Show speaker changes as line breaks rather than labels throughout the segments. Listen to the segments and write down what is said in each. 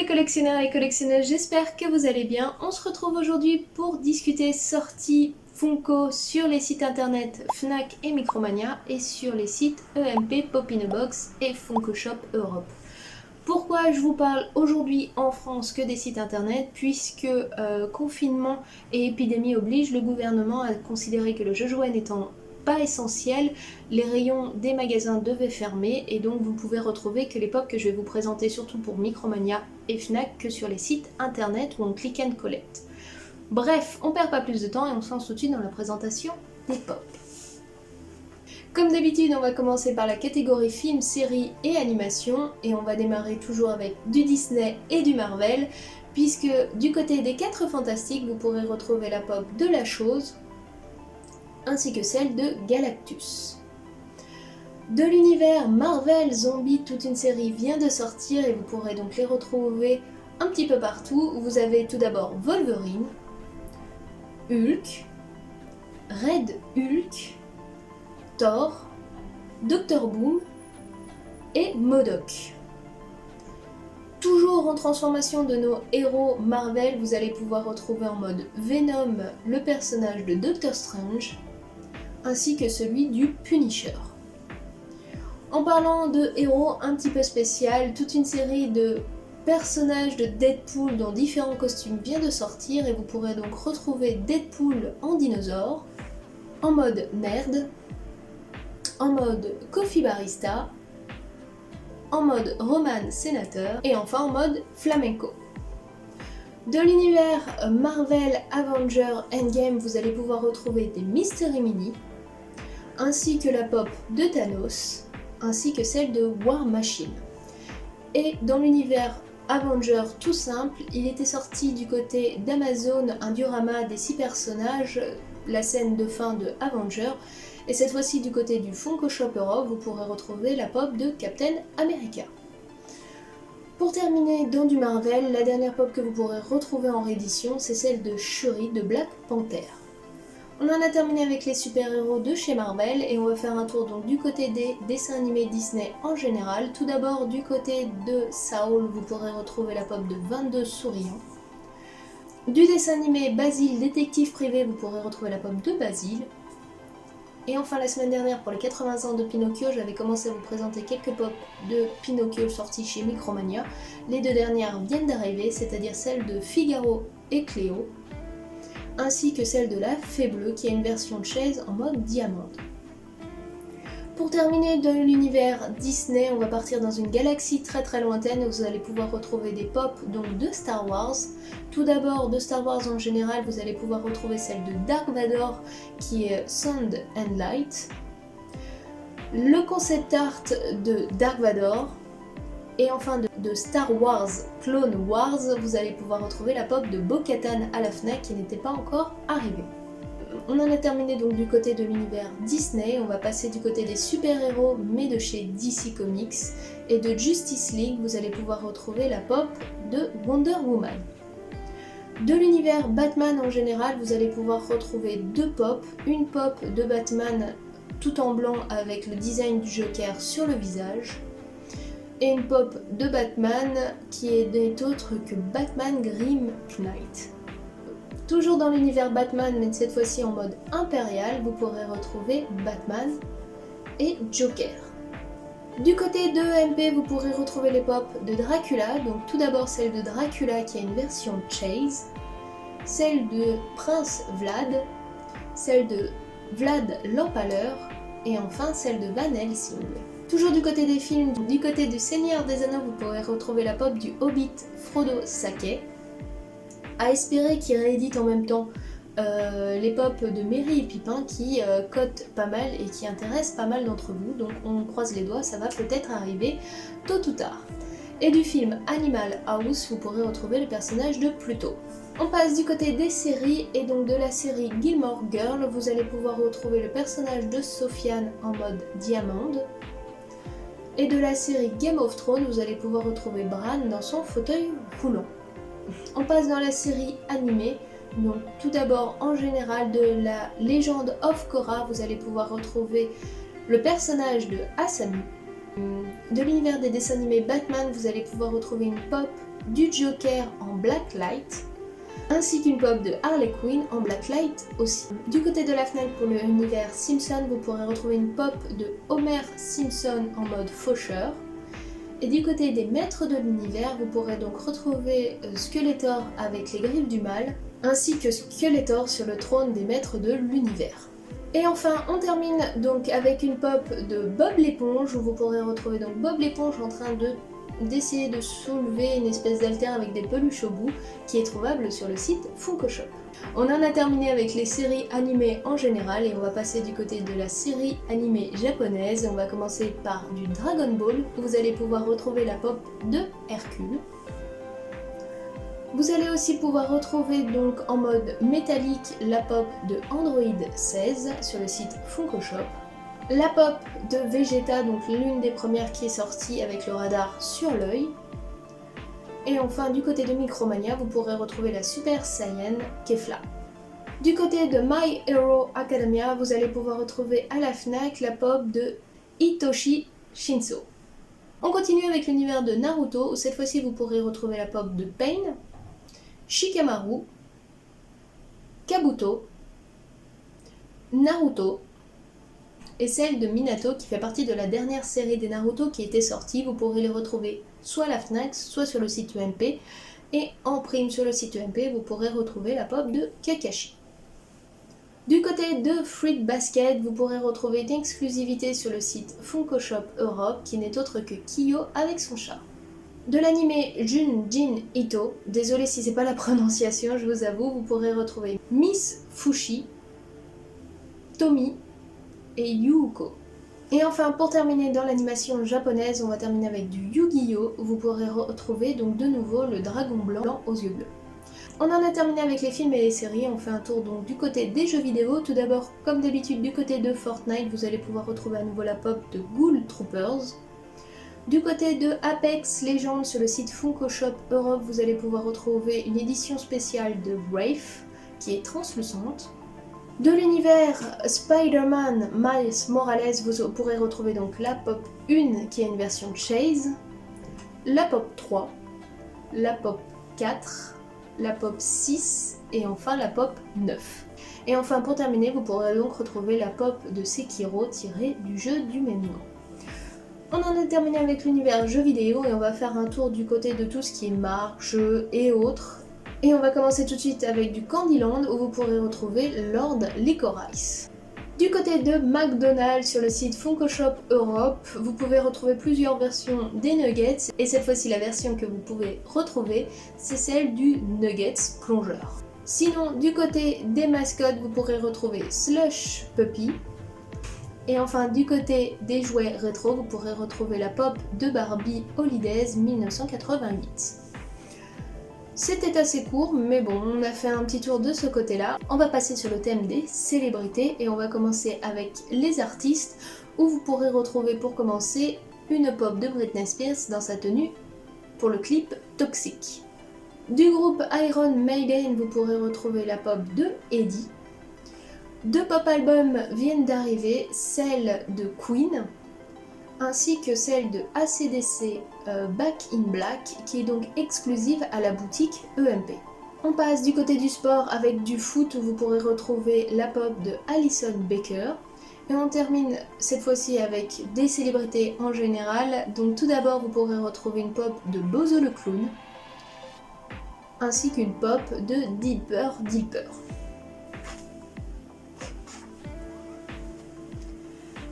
collectionneurs et collectionneuses, j'espère que vous allez bien. On se retrouve aujourd'hui pour discuter sorties Funko sur les sites internet Fnac et Micromania et sur les sites EMP, Pop in a Box et Funko Shop Europe. Pourquoi je vous parle aujourd'hui en France que des sites internet? Puisque confinement et épidémie oblige, le gouvernement a considéré que le jeu jouet n'étant pas essentiel, les rayons des magasins devaient fermer et donc vous pouvez retrouver que les pop que je vais vous présenter surtout pour Micromania et Fnac que sur les sites internet où on click and collect. Bref, on perd pas plus de temps et on se lance tout de suite dans la présentation des pop. Comme d'habitude, on va commencer par la catégorie film, série et animation et on va démarrer toujours avec du Disney et du Marvel puisque du côté des 4 Fantastiques, vous pourrez retrouver la pop de La Chose ainsi que celle de Galactus. De l'univers Marvel Zombie, toute une série vient de sortir et vous pourrez donc les retrouver un petit peu partout. Vous avez tout d'abord Wolverine, Hulk, Red Hulk, Thor, Dr. Boom et MODOK. Toujours en transformation de nos héros Marvel, vous allez pouvoir retrouver en mode Venom le personnage de Doctor Strange, ainsi que celui du Punisher. En parlant de héros un petit peu spécial, toute une série de personnages de Deadpool dans différents costumes vient de sortir et vous pourrez donc retrouver Deadpool en dinosaure, en mode nerd, en mode coffee barista, en mode Roman sénateur et enfin en mode flamenco. De l'univers Marvel Avengers Endgame, vous allez pouvoir retrouver des Mystery Mini, ainsi que la pop de Thanos, ainsi que celle de War Machine. Et dans l'univers Avengers tout simple, il était sorti du côté d'Amazon un diorama des 6 personnages, la scène de fin de Avengers, et cette fois-ci du côté du Funko Shop Europe, vous pourrez retrouver la pop de Captain America. Pour terminer, dans du Marvel, la dernière pop que vous pourrez retrouver en réédition, c'est celle de Shuri de Black Panther. On en a terminé avec les super-héros de chez Marvel et on va faire un tour donc du côté des dessins animés Disney en général. Tout d'abord du côté de Saul, vous pourrez retrouver la pop de 22 souriants. Du dessin animé Basile, détective privé, vous pourrez retrouver la pop de Basile. Et enfin la semaine dernière pour les 80 ans de Pinocchio, j'avais commencé à vous présenter quelques pop de Pinocchio sortis chez Micromania. Les 2 dernières viennent d'arriver, c'est-à-dire celles de Figaro et Cléo, ainsi que celle de la Fée Bleue qui a une version de chaise en mode diamant. Pour terminer dans l'univers Disney, on va partir dans une galaxie très lointaine où vous allez pouvoir retrouver des pop donc de Star Wars. Tout d'abord de Star Wars en général, vous allez pouvoir retrouver celle de Dark Vador qui est Sound and Light, le concept art de Dark Vador, et enfin de Star Wars Clone Wars, vous allez pouvoir retrouver la pop de Bo-Katan à la Fnac qui n'était pas encore arrivée. On en a terminé donc du côté de l'univers Disney, on va passer du côté des super-héros mais de chez DC Comics, et de Justice League, vous allez pouvoir retrouver la pop de Wonder Woman. De l'univers Batman en général, vous allez pouvoir retrouver 2 pop, une pop de Batman tout en blanc avec le design du Joker sur le visage, et une pop de Batman qui n'est autre que Batman Grim Knight. Toujours dans l'univers Batman, mais cette fois-ci en mode impérial, vous pourrez retrouver Batman et Joker. Du côté de EMP, vous pourrez retrouver les pop de Dracula, donc tout d'abord celle de Dracula qui a une version Chase, celle de Prince Vlad, celle de Vlad l'Empaleur, et enfin celle de Van Helsing. Toujours du côté des films, du côté du Seigneur des Anneaux, vous pourrez retrouver la pop du Hobbit Frodo Sake. À espérer qu'ils rééditent en même temps les pop de Merry et Pipin qui cotent pas mal et qui intéressent pas mal d'entre vous. Donc on croise les doigts, ça va peut-être arriver tôt ou tard. Et du film Animal House, vous pourrez retrouver le personnage de Pluto. On passe du côté des séries et donc de la série Gilmore Girl, vous allez pouvoir retrouver le personnage de Sophiane en mode diamande. Et de la série Game of Thrones, vous allez pouvoir retrouver Bran dans son fauteuil roulant. On passe dans la série animée, donc tout d'abord en général de la Legend of Korra, vous allez pouvoir retrouver le personnage de Asami. De l'univers des dessins animés Batman, vous allez pouvoir retrouver une pop du Joker en Blacklight, ainsi qu'une pop de Harley Quinn en Blacklight aussi. Du côté de la Fnac pour l'univers Simpson, vous pourrez retrouver une pop de Homer Simpson en mode faucheur. Et du côté des maîtres de l'univers, vous pourrez donc retrouver Skeletor avec les griffes du mal, ainsi que Skeletor sur le trône des maîtres de l'univers. Et enfin, on termine donc avec une pop de Bob l'éponge, où vous pourrez retrouver donc Bob l'éponge en train d'essayer de soulever une espèce d'altère avec des peluches au bout, qui est trouvable sur le site Funko Shop. On en a terminé avec les séries animées en général et on va passer du côté de la série animée japonaise. On va commencer par du Dragon Ball, où vous allez pouvoir retrouver la pop de Hercule. Vous allez aussi pouvoir retrouver donc en mode métallique la pop de Android 16 sur le site Funko Shop. La pop de Vegeta, donc l'une des premières qui est sortie avec le radar sur l'œil. Et enfin, du côté de Micromania, vous pourrez retrouver la Super Saiyan Kefla. Du côté de My Hero Academia, vous allez pouvoir retrouver à la Fnac la pop de Hitoshi Shinso. On continue avec l'univers de Naruto, où cette fois-ci vous pourrez retrouver la pop de Pain, Shikamaru, Kabuto, Naruto, et celle de Minato qui fait partie de la dernière série des Naruto qui était sortie. Vous pourrez les retrouver soit à la Fnac, soit sur le site UMP. Et en prime sur le site UMP, vous pourrez retrouver la pop de Kakashi. Du côté de Fruit Basket, vous pourrez retrouver une exclusivité sur le site Funko Shop Europe qui n'est autre que Kiyo avec son chat. De l'animé Junjin Ito, désolé si c'est pas la prononciation, je vous avoue, vous pourrez retrouver Miss Fushi, Tommy et Yuuko. Et enfin, pour terminer dans l'animation japonaise, on va terminer avec du Yu-Gi-Oh! Vous pourrez retrouver donc de nouveau le dragon blanc aux yeux bleus. On en a terminé avec les films et les séries, on fait un tour donc du côté des jeux vidéo. Tout d'abord, comme d'habitude, du côté de Fortnite, vous allez pouvoir retrouver à nouveau la pop de Ghoul Troopers. Du côté de Apex Legends sur le site Funko Shop Europe, vous allez pouvoir retrouver une édition spéciale de Wraith qui est translucente. De l'univers Spider-Man Miles Morales, vous pourrez retrouver donc la pop 1 qui est une version Chase, la pop 3, la pop 4, la pop 6 et enfin la pop 9. Et enfin pour terminer, vous pourrez donc retrouver la pop de Sekiro tirée du jeu du même nom. On en a terminé avec l'univers jeux vidéo et on va faire un tour du côté de tout ce qui est marques, jeux et autres. Et on va commencer tout de suite avec du Candyland où vous pourrez retrouver Lord Licorice. Du côté de McDonald's sur le site Funko Shop Europe, vous pouvez retrouver plusieurs versions des nuggets et cette fois-ci la version que vous pouvez retrouver c'est celle du nuggets plongeur. Sinon du côté des mascottes vous pourrez retrouver Slush Puppy. Et enfin du côté des jouets rétro vous pourrez retrouver la pop de Barbie Holidays 1988. C'était assez court, mais bon, on a fait un petit tour de ce côté-là. On va passer sur le thème des célébrités et on va commencer avec les artistes, où vous pourrez retrouver pour commencer une pop de Britney Spears dans sa tenue pour le clip Toxic. Du groupe Iron Maiden, vous pourrez retrouver la pop de Eddie. Deux pop albums viennent d'arriver, celle de Queen, ainsi que celle de AC/DC Back in Black, qui est donc exclusive à la boutique EMP. On passe du côté du sport avec du foot où vous pourrez retrouver la pop de Alison Becker. Et on termine cette fois-ci avec des célébrités en général. Donc tout d'abord vous pourrez retrouver une pop de Bozo le Clown, ainsi qu'une pop de Dipper Dipper.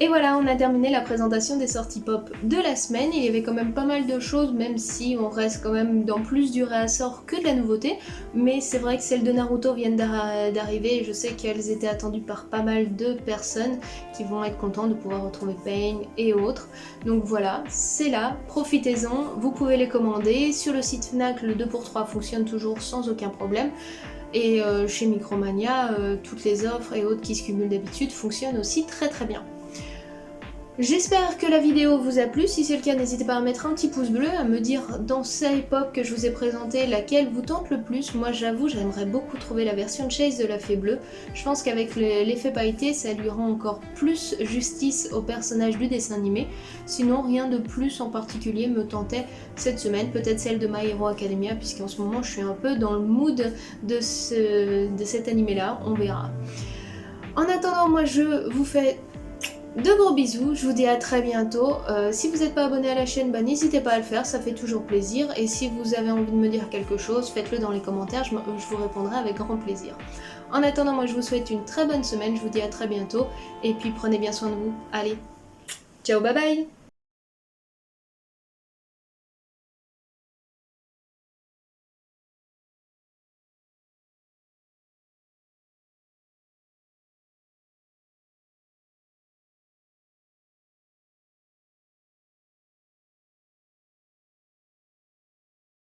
Et voilà, on a terminé la présentation des sorties pop de la semaine. Il y avait quand même pas mal de choses, même si on reste quand même dans plus du réassort que de la nouveauté. Mais c'est vrai que celles de Naruto viennent d'arriver et je sais qu'elles étaient attendues par pas mal de personnes qui vont être contents de pouvoir retrouver Pain et autres. Donc voilà, c'est là, profitez-en, vous pouvez les commander. Sur le site Fnac, le 2x3 fonctionne toujours sans aucun problème. Et chez Micromania, toutes les offres et autres qui se cumulent d'habitude fonctionnent aussi très très bien. J'espère que la vidéo vous a plu, si c'est le cas n'hésitez pas à mettre un petit pouce bleu, à me dire dans ces pop que je vous ai présenté laquelle vous tente le plus. Moi j'avoue j'aimerais beaucoup trouver la version de Chase de la Fée Bleue. Je pense qu'avec l'effet pailleté ça lui rend encore plus justice au personnage du dessin animé. Sinon rien de plus en particulier me tentait cette semaine, peut-être celle de My Hero Academia puisqu'en ce moment je suis un peu dans le mood de cet animé là, on verra. En attendant moi je vous fais de gros bisous, je vous dis à très bientôt. Si vous n'êtes pas abonné à la chaîne, n'hésitez pas à le faire, ça fait toujours plaisir. Et si vous avez envie de me dire quelque chose, faites-le dans les commentaires, je vous répondrai avec grand plaisir. En attendant, moi je vous souhaite une très bonne semaine, je vous dis à très bientôt. Et puis prenez bien soin de vous. Allez, ciao, bye bye!